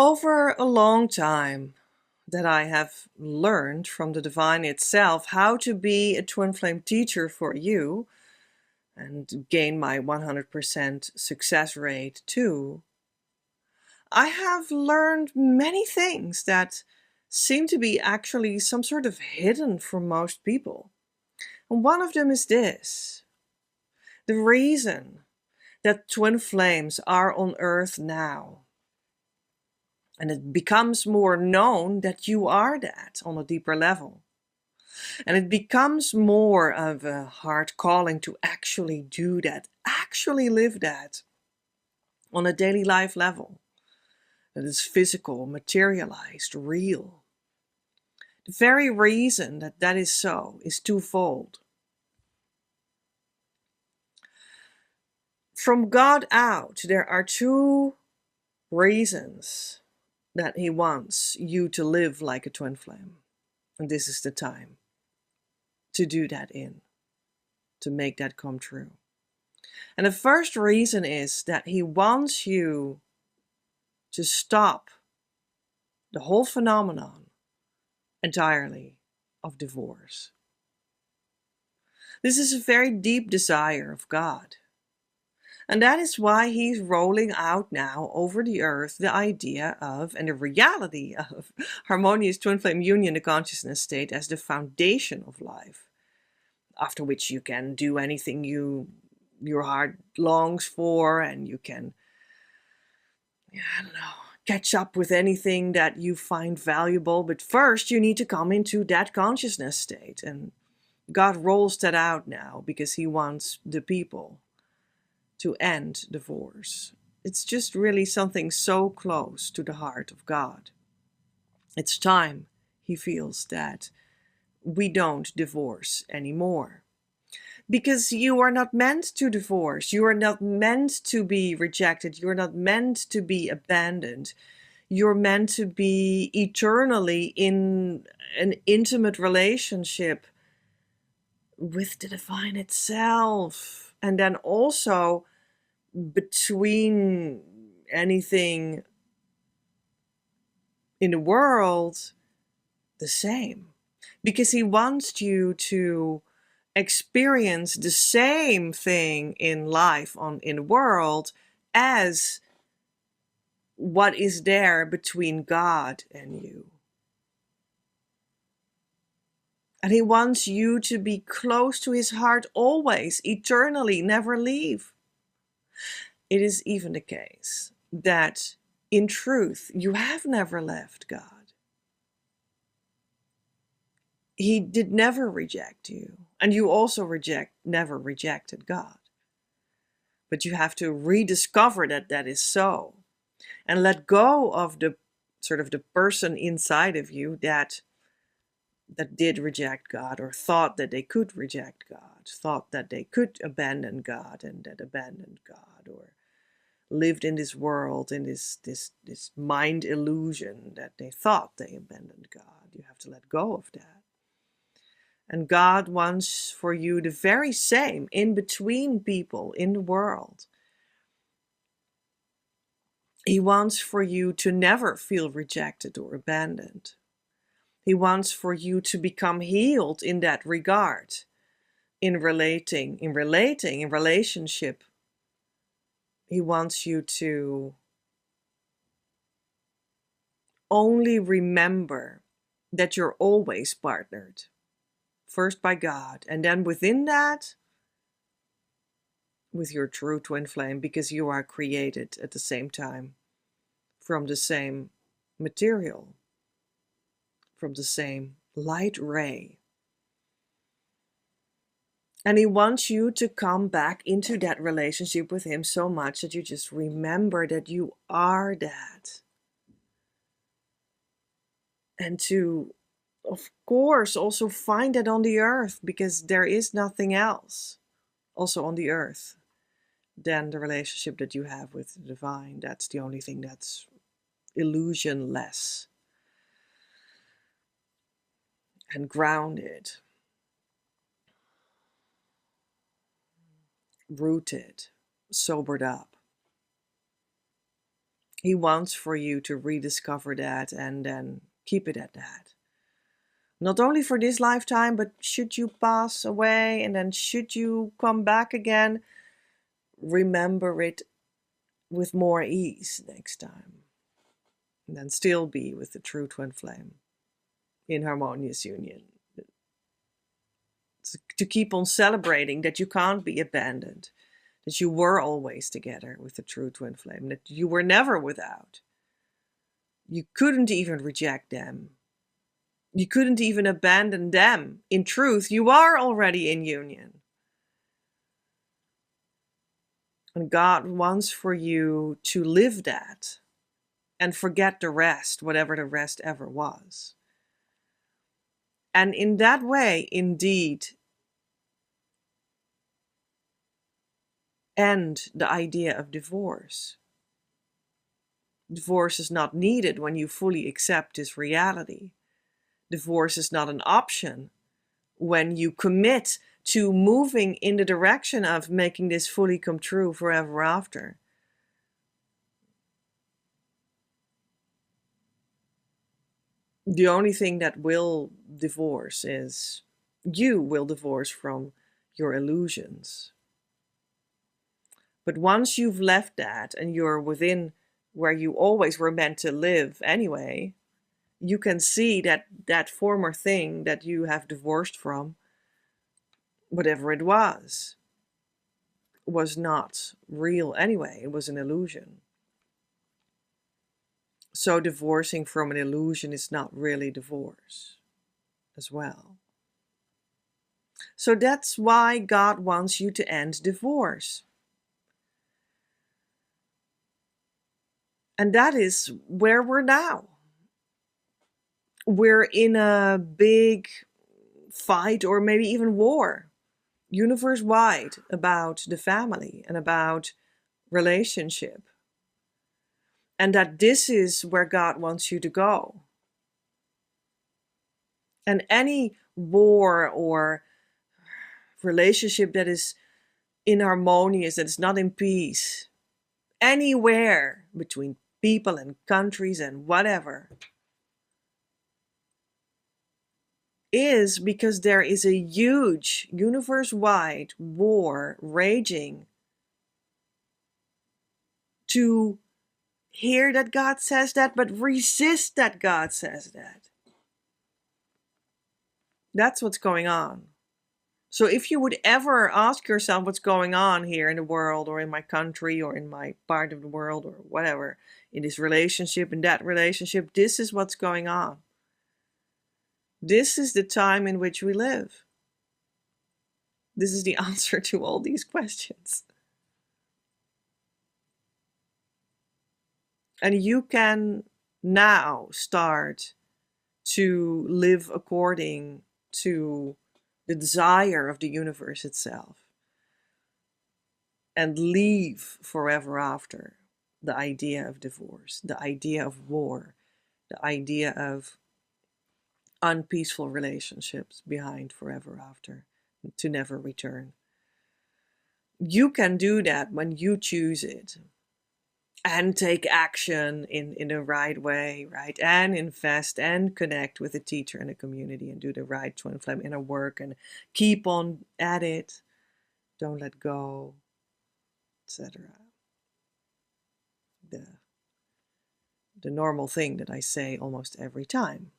Over a long time that I have learned from the divine itself how to be a twin flame teacher for you and gain my 100% success rate too, I have learned many things that seem to be actually some sort of hidden from most people. And one of them is this: the reason that twin flames are on earth now. And it becomes more known that you are that on a deeper level. And it becomes more of a heart calling to actually do that, actually live that on a daily life level that is physical, materialized, real. The very reason that that is so is twofold. From God out, there are two reasons that He wants you to live like a twin flame. And this is the time to do that to make that come true. And the first reason is that He wants you to stop the whole phenomenon entirely of divorce. This is a very deep desire of God. And that is why He's rolling out now over the earth the idea of, and the reality of, harmonious twin flame union, the consciousness state, as the foundation of life, after which you can do anything your heart longs for, and you can, I don't know, catch up with anything that you find valuable. But first you need to come into that consciousness state. And God rolls that out now because He wants the people to end divorce. It's just really something so close to the heart of God. It's time, He feels, that we don't divorce anymore. Because you are not meant to divorce. You are not meant to be rejected. You are not meant to be abandoned. You're meant to be eternally in an intimate relationship with the divine itself. And then also between anything in the world, the same. Because He wants you to experience the same thing in life, in the world, as what is there between God and you. And He wants you to be close to His heart always, eternally, never leave. It is even the case that in truth you have never left God. He did never reject you, and you also never rejected God. But you have to rediscover that that is so, and let go of the sort of the person inside of you that did reject God, or thought that they could reject God, thought that they could abandon God, and that abandoned God, or lived in this world, in this mind illusion that they thought they abandoned God. You have to let go of that. And God wants for you the very same in between people in the world. He wants for you to never feel rejected or abandoned. He wants for you to become healed in that regard, in relationship. He wants you to only remember that you're always partnered. First by God, and then within that, with your true twin flame, because you are created at the same time from the same material, from the same light ray. And He wants you to come back into that relationship with Him so much that you just remember that you are that. And to, of course, also find that on the earth, because there is nothing else also on the earth than the relationship that you have with the divine. That's the only thing that's illusionless and grounded, rooted, sobered up. He wants for you to rediscover that and then keep it at that. Not only for this lifetime, but should you pass away and then should you come back again, remember it with more ease next time. And then still be with the true twin flame in harmonious union. To keep on celebrating that you can't be abandoned, that you were always together with the true twin flame, that you were never without. You couldn't even reject them. You couldn't even abandon them. In truth, you are already in union. And God wants for you to live that and forget the rest, whatever the rest ever was. And in that way, indeed, end the idea of divorce. Divorce is not needed when you fully accept this reality. Divorce is not an option when you commit to moving in the direction of making this fully come true forever after. The only thing that will divorce is you will divorce from your illusions. But once you've left that and you're within where you always were meant to live anyway, you can see that that former thing that you have divorced from, whatever it was not real anyway. It was an illusion. So divorcing from an illusion is not really divorce as well. So that's why God wants you to end divorce. And that is where we're now. We're in a big fight or maybe even war, universe-wide, about the family and about relationship. And that this is where God wants you to go. And any war or relationship that is inharmonious, that is not in peace, anywhere between people and countries and whatever, is because there is a huge universe-wide war raging to hear that God says that, but resist that God says that. That's what's going on. So if you would ever ask yourself what's going on here in the world or in my country or in my part of the world or whatever, in this relationship, in that relationship, this is what's going on. This is the time in which we live. This is the answer to all these questions. And you can now start to live according to the desire of the universe itself and leave forever after the idea of divorce, the idea of war, the idea of unpeaceful relationships behind forever after, to never return. You can do that when you choose it and take action in the right way, right? And invest and connect with a teacher and a community and do the right twin flame inner work and keep on at it. Don't let go, etc. The normal thing that I say almost every time.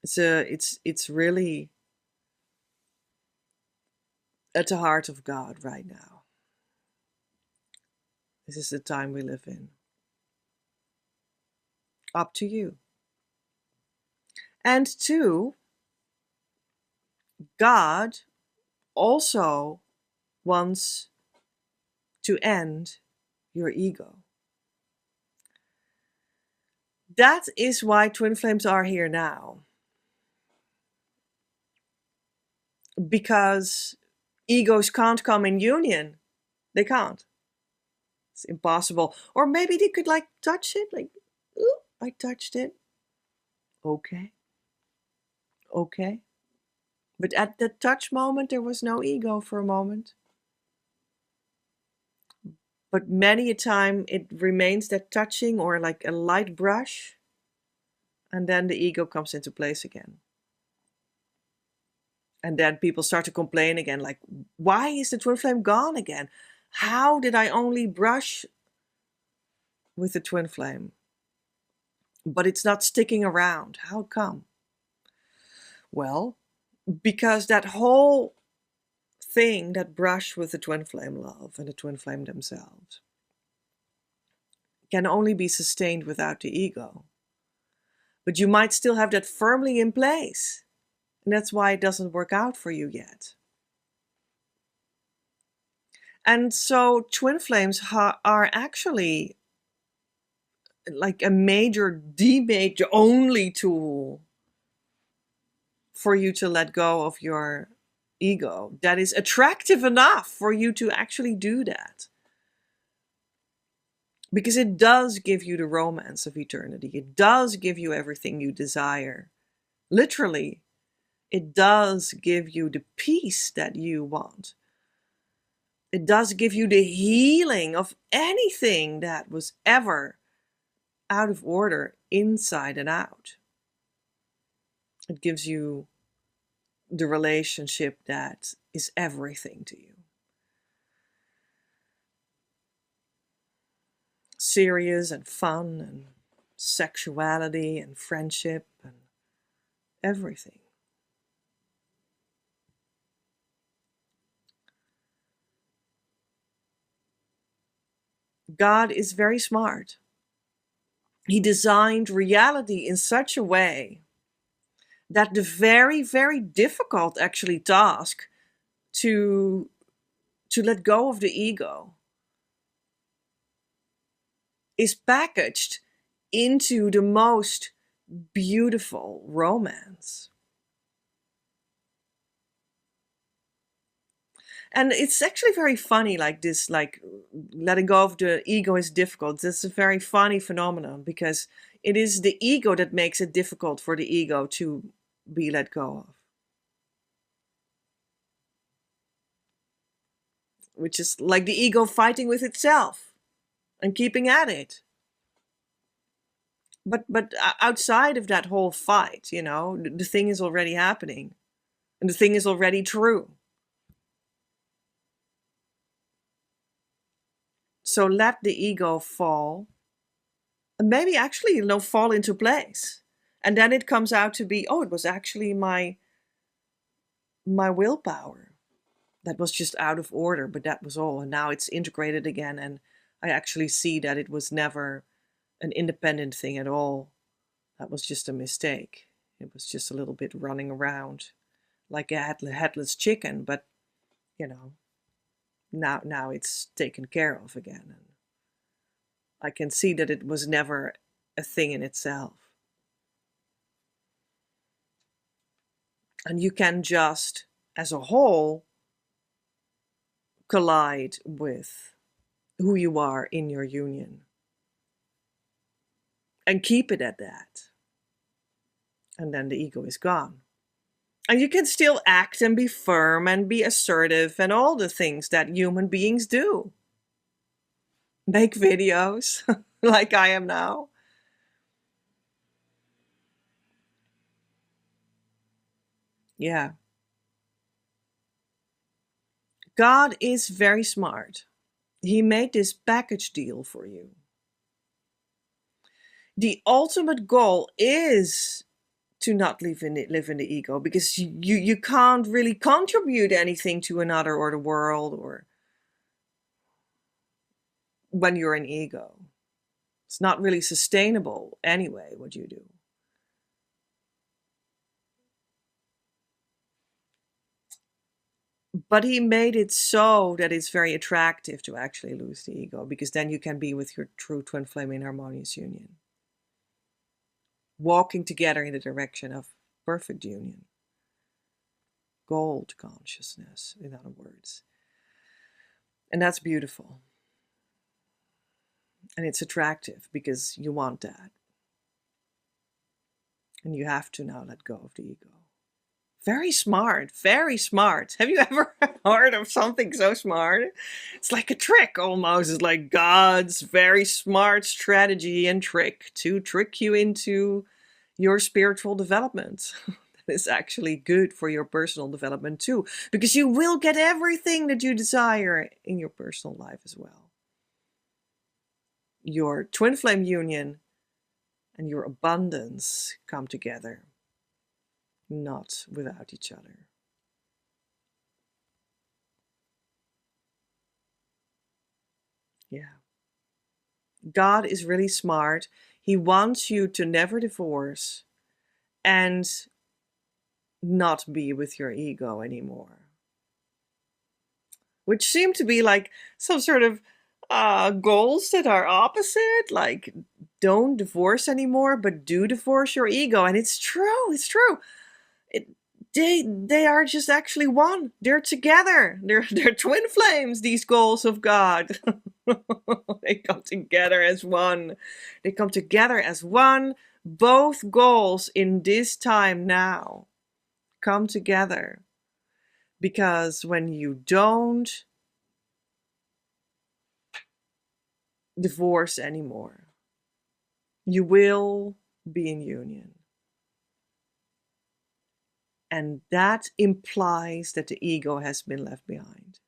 It's really at the heart of God right now. This is the time we live in. Up to you. And two, God also wants to end your ego. That is why twin flames are here now. Because egos can't come in union. They can't. It's impossible. Or maybe they could like touch it, like, ooh, I touched it. Okay. Okay. But at the touch moment, there was no ego for a moment. But many a time it remains that touching or like a light brush, and then the ego comes into place again. And then people start to complain again, like, why is the twin flame gone again? How did I only brush with the twin flame, but it's not sticking around? How come? Well, because that whole thing, that brush with the twin flame love and the twin flame themselves, can only be sustained without the ego. But you might still have that firmly in place. And that's why it doesn't work out for you yet. And so twin flames are actually like a major, the major only tool for you to let go of your ego that is attractive enough for you to actually do that. Because it does give you the romance of eternity. It does give you everything you desire. Literally, it does give you the peace that you want. It does give you the healing of anything that was ever out of order, inside and out. It gives you the relationship that is everything to you. Serious and fun and sexuality and friendship and everything. God is very smart. He designed reality in such a way that the very, very difficult actually task to let go of the ego is packaged into the most beautiful romance. And it's actually very funny, like this, like letting go of the ego is difficult. It's a very funny phenomenon because it is the ego that makes it difficult for the ego to be let go of. Which is like the ego fighting with itself and keeping at it. But outside of that whole fight, you know, the thing is already happening. And the thing is already true. So let the ego fall. And maybe actually, you know, fall into place. And then it comes out to be, oh, it was actually my willpower that was just out of order, but that was all. And now it's integrated again. And I actually see that it was never an independent thing at all. That was just a mistake. It was just a little bit running around like a headless chicken, but you know, now it's taken care of again. And I can see that it was never a thing in itself. And you can just, as a whole, collide with who you are in your union. And keep it at that. And then the ego is gone. And you can still act and be firm and be assertive and all the things that human beings do. Make videos like I am now. Yeah. God is very smart. He made this package deal for you. The ultimate goal is to not live in the ego, because you can't really contribute anything to another or the world or when you're in ego. It's not really sustainable anyway, what you do. But he made it so that it's very attractive to actually lose the ego, because then you can be with your true twin flame in harmonious union. Walking together in the direction of perfect union. Gold consciousness, in other words. And that's beautiful. And it's attractive because you want that. And you have to now let go of the ego. very smart, very smart. Have you ever heard of something so smart? It's like a trick almost. It's like God's very smart strategy and trick to trick you into your spiritual development. It's actually good for your personal development too, because you will get everything that you desire in your personal life as well. Your twin flame union and your abundance come together, not without each other. Yeah. God is really smart. He wants you to never divorce and not be with your ego anymore. Which seem to be like some sort of goals that are opposite, like don't divorce anymore, but do divorce your ego. And it's true, it's true. It, they are just actually one. They're together. They're twin flames, these goals of God. They come together as one. They come together as one. Both goals in this time now come together. Because when you don't divorce anymore, you will be in union. And that implies that the ego has been left behind.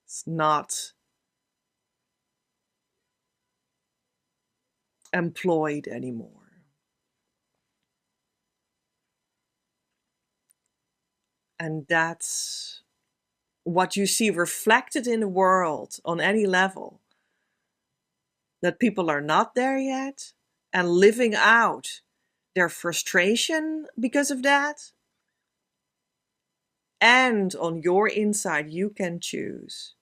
It's not employed anymore. And that's what you see reflected in the world on any level. That people are not there yet and living out their frustration because of that. And on your inside, you can choose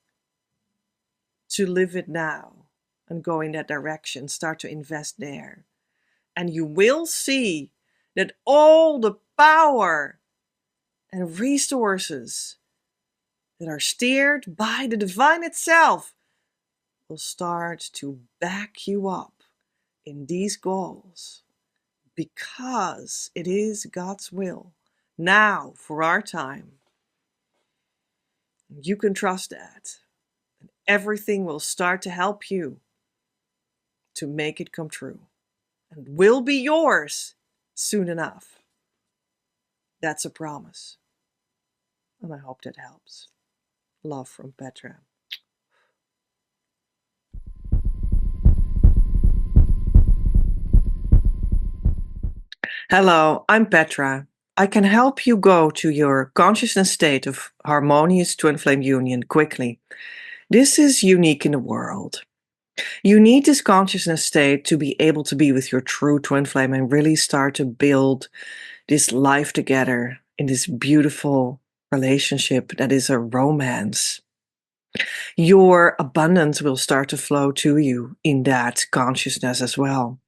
to live it now and go in that direction, start to invest there. And you will see that all the power and resources that are steered by the divine itself will start to back you up in these goals, because it is God's will now for our time. You can trust that. And everything will start to help you to make it come true and will be yours soon enough. That's a promise. And I hope that helps. Love from Petra. Hello, I'm Petra. I can help you go to your consciousness state of harmonious twin flame union quickly. This is unique in the world. You need this consciousness state to be able to be with your true twin flame and really start to build this life together in this beautiful relationship that is a romance. Your abundance will start to flow to you in that consciousness as well.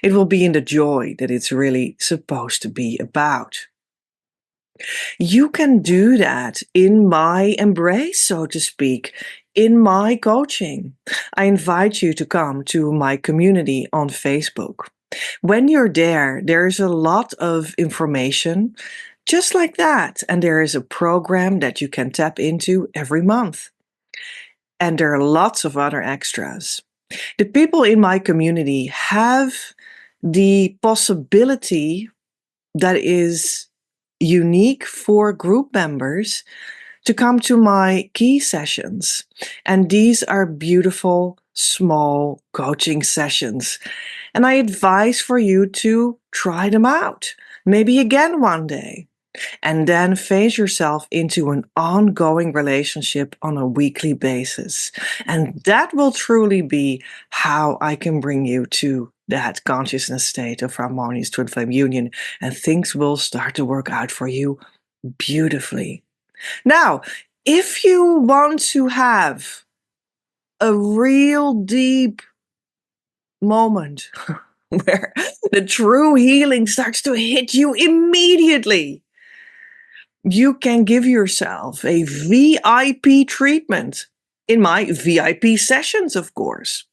It will be in the joy that it's really supposed to be about. You can do that in my embrace, so to speak, in my coaching. I invite you to come to my community on Facebook. When you're there, there's a lot of information just like that. And there is a program that you can tap into every month. And there are lots of other extras. The people in my community have the possibility that is unique for group members to come to my key sessions. And these are beautiful, small coaching sessions. And I advise for you to try them out, maybe again one day, and then phase yourself into an ongoing relationship on a weekly basis. And that will truly be how I can bring you to that consciousness state of harmonious twin flame union, and things will start to work out for you beautifully. Now, if you want to have a real deep moment where the true healing starts to hit you immediately, you can give yourself a VIP treatment in my VIP sessions, of course.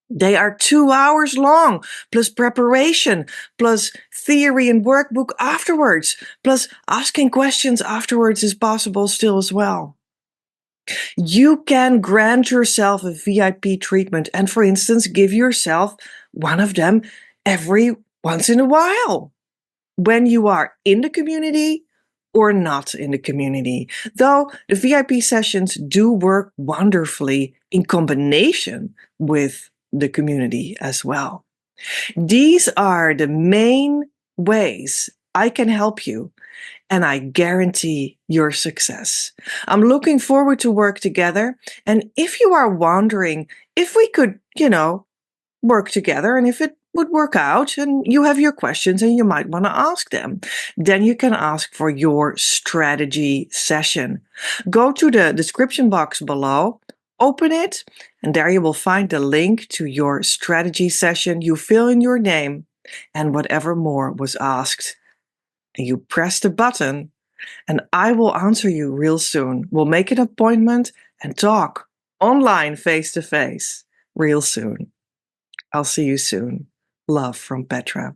They are 2 hours long, plus preparation, plus theory and workbook afterwards, plus asking questions afterwards is possible still as well. You can grant yourself a VIP treatment and, for instance, give yourself one of them every once in a while when you are in the community or not in the community. Though the VIP sessions do work wonderfully in combination with the community as well. These are the main ways I can help you, and I guarantee your success. I'm looking forward to work together. And if you are wondering if we could, work together and if it would work out and you have your questions and you might want to ask them, then you can ask for your strategy session. Go to the description box below, open it, and there you will find the link to your strategy session. You fill in your name and whatever more was asked. And you press the button and I will answer you real soon. We'll make an appointment and talk online face to face real soon. I'll see you soon. Love from Petra.